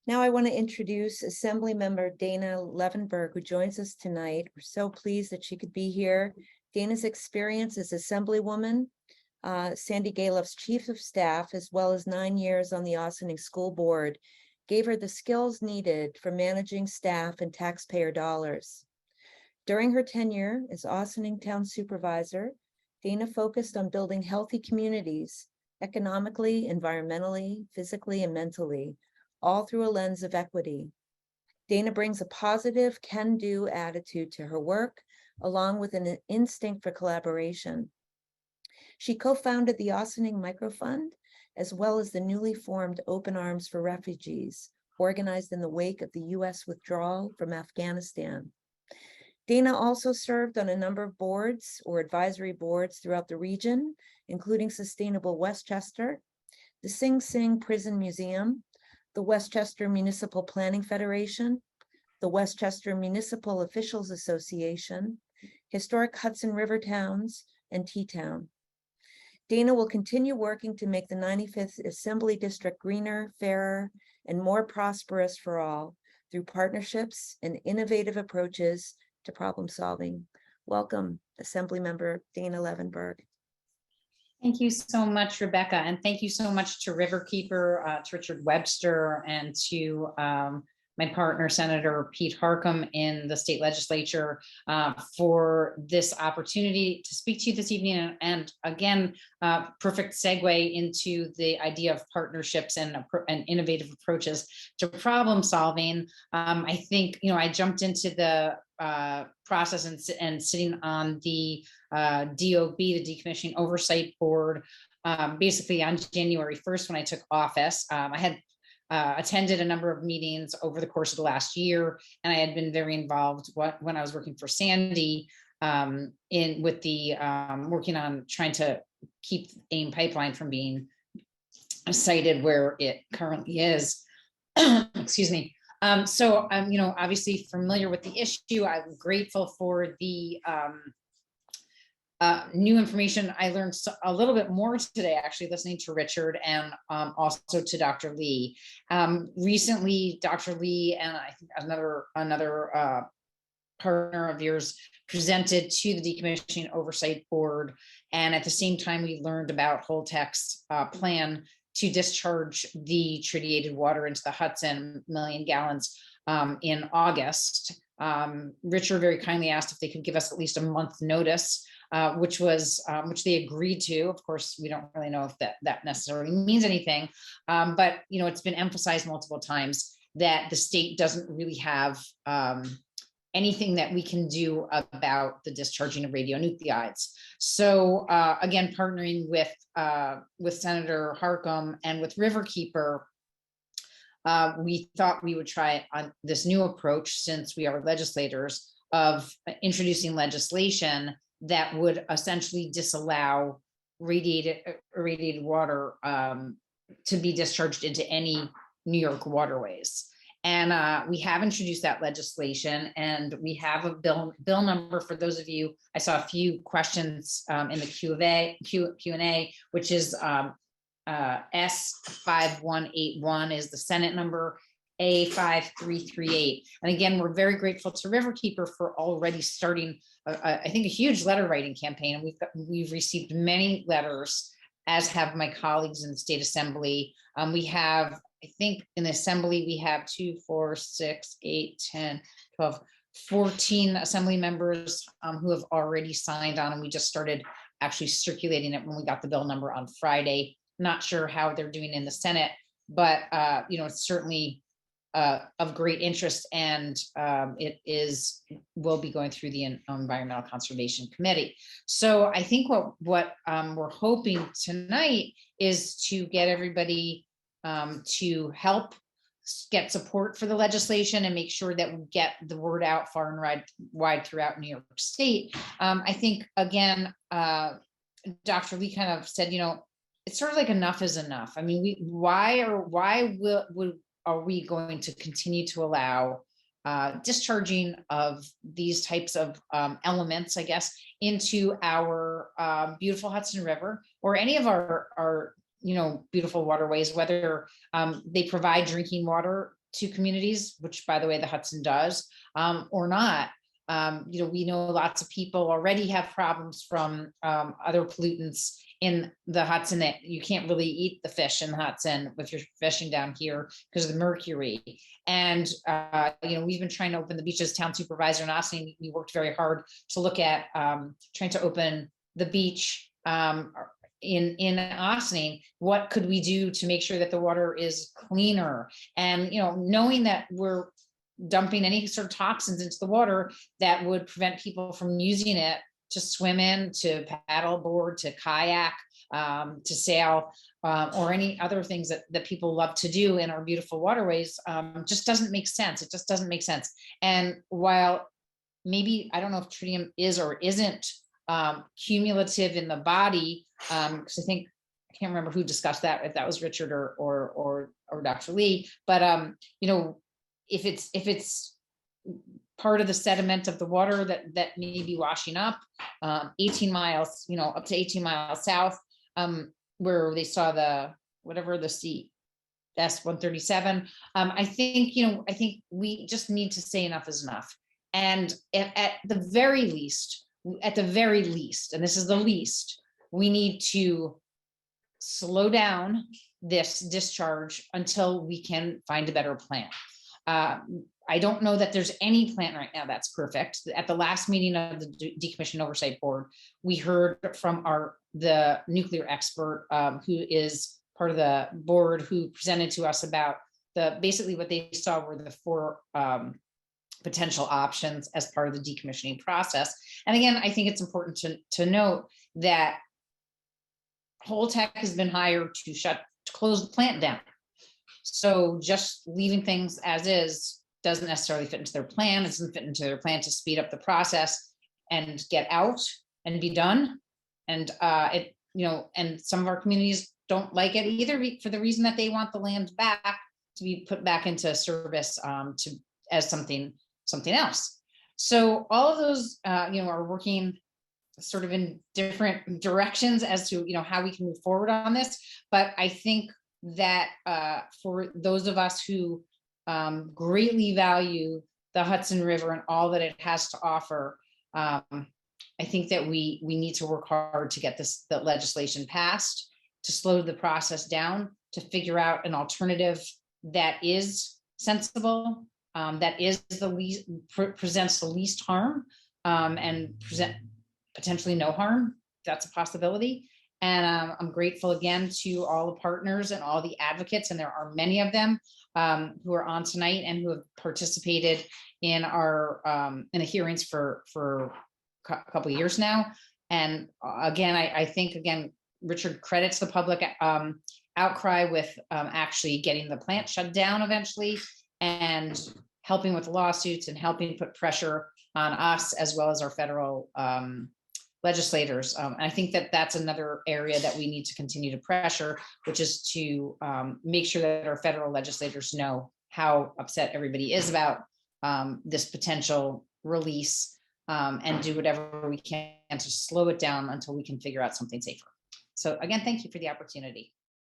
Now I want to introduce Assemblymember Dana Levenberg, who joins us tonight. We're so pleased that she could be here. Dana's experience as Assemblywoman, Sandy Galeff's Chief of Staff, as well as 9 years on the Ossining School Board, gave her the skills needed for managing staff and taxpayer dollars. During her tenure as Ossining Town Supervisor, Dana focused on building healthy communities, economically, environmentally, physically, and mentally, all through a lens of equity. Dana brings a positive can-do attitude to her work, along with an instinct for collaboration. She co-founded the Ossining Microfund, as well as the newly formed Open Arms for Refugees, organized in the wake of the US withdrawal from Afghanistan. Dana also served on a number of boards or advisory boards throughout the region, including Sustainable Westchester, the Sing Sing Prison Museum, the Westchester Municipal Planning Federation, the Westchester Municipal Officials Association, Historic Hudson River Towns, and T-Town. Dana will continue working to make the 95th Assembly District greener, fairer, and more prosperous for all through partnerships and innovative approaches to problem solving. Welcome, Assemblymember Dana Levenberg. Thank you so much, Rebecca, and thank you so much to Riverkeeper, to Richard Webster, and to my partner, Senator Pete Harcum in the state legislature for this opportunity to speak to you this evening. And again, perfect segue into the idea of partnerships and innovative approaches to problem solving. I think, I jumped into the process and sitting on the DOB, the Decommissioning Oversight Board, basically on January 1st when I took office. I had attended a number of meetings over the course of the last year, and I had been very involved when I was working for Sandy with the working on trying to keep AIM pipeline from being sited where it currently is. Excuse me. So I'm, obviously familiar with the issue. I'm grateful for the new information. I learned a little bit more today, actually, listening to Richard and also to Dr. Lee. Recently, Dr. Lee and I think another partner of yours presented to the Decommissioning Oversight Board. And at the same time, we learned about Holtec's plan to discharge the treated water into the Hudson, 1 million gallons, in August. Richard very kindly asked if they could give us at least a month notice, which they agreed to. Of course, we don't really know if that necessarily means anything, but it's been emphasized multiple times that the state doesn't really have anything that we can do about the discharging of radionuclides. So again, partnering with Senator Harcum and with Riverkeeper, we thought we would try on this new approach, since we are legislators, of introducing legislation that would essentially disallow irradiated water to be discharged into any New York waterways. And we have introduced that legislation, and we have a bill number. For those of you, I saw a few questions in the Q&A, which is S5181 is the Senate number, A5338. And again, we're very grateful to Riverkeeper for already starting, I think, a huge letter writing campaign. And we've received many letters, as have my colleagues in the state assembly. We have, I think in the assembly, we have 2, 4, 6, 8, 10, 12, 14 assembly members who have already signed on. And we just started actually circulating it when we got the bill number on Friday. Not sure how they're doing in the Senate, but it's certainly of great interest, and it will be going through the Environmental Conservation Committee. So I think what we're hoping tonight is to get everybody to help get support for the legislation and make sure that we get the word out far and wide throughout New York State. I think, again, Dr. Lee kind of said, it's sort of like enough is enough. I mean, why are we going to continue to allow discharging of these types of elements, I guess, into our beautiful Hudson River or any of our beautiful waterways, whether they provide drinking water to communities, which by the way, the Hudson does, or not. We know lots of people already have problems from other pollutants in the Hudson, that you can't really eat the fish in the Hudson if you're fishing down here because of the mercury. And, we've been trying to open the beaches. Town supervisor in Austin, we worked very hard to look at trying to open the beach in Austin. What could we do to make sure that the water is cleaner? And, knowing that we're dumping any sort of toxins into the water that would prevent people from using it to swim in, to paddle board, to kayak, to sail, or any other things that people love to do in our beautiful waterways, just doesn't make sense. It just doesn't make sense. And while maybe, I don't know if tritium is or isn't cumulative in the body, because I can't remember who discussed that, if that was Richard or Dr. Lee, but if it's part of the sediment of the water that may be washing up 18 miles, up to 18 miles south, where they saw the CS-137. I think we just need to say enough is enough. And at the very least, and this is the least, we need to slow down this discharge until we can find a better plan. I don't know that there's any plan right now that's perfect. At the last meeting of the Decommissioning Oversight Board, we heard from the nuclear expert who is part of the board, who presented to us about basically what they saw were the 4 potential options as part of the decommissioning process. And again, I think it's important to note that Holtec has been hired to close the plant down. So just leaving things as is doesn't necessarily fit into their plan. It doesn't fit into their plan to speed up the process and get out and be done. And and some of our communities don't like it either, for the reason that they want the land back to be put back into service as something else. So all of those are working sort of in different directions as to how we can move forward on this. But I think that for those of us who greatly value the Hudson River and all that it has to offer, I think that we need to work hard to get the legislation passed, to slow the process down, to figure out an alternative that is sensible, that is presents the least harm, and potentially no harm. That's a possibility. And I'm grateful again to all the partners and all the advocates, and there are many of them who are on tonight and who have participated in the hearings for a couple of years now. And again, I think Richard credits the public outcry with actually getting the plant shut down eventually, and helping with lawsuits and helping put pressure on us as well as our federal legislators. And I think that that's another area that we need to continue to pressure, which is to make sure that our federal legislators know how upset everybody is about this potential release, and do whatever we can to slow it down until we can figure out something safer. So again, thank you for the opportunity.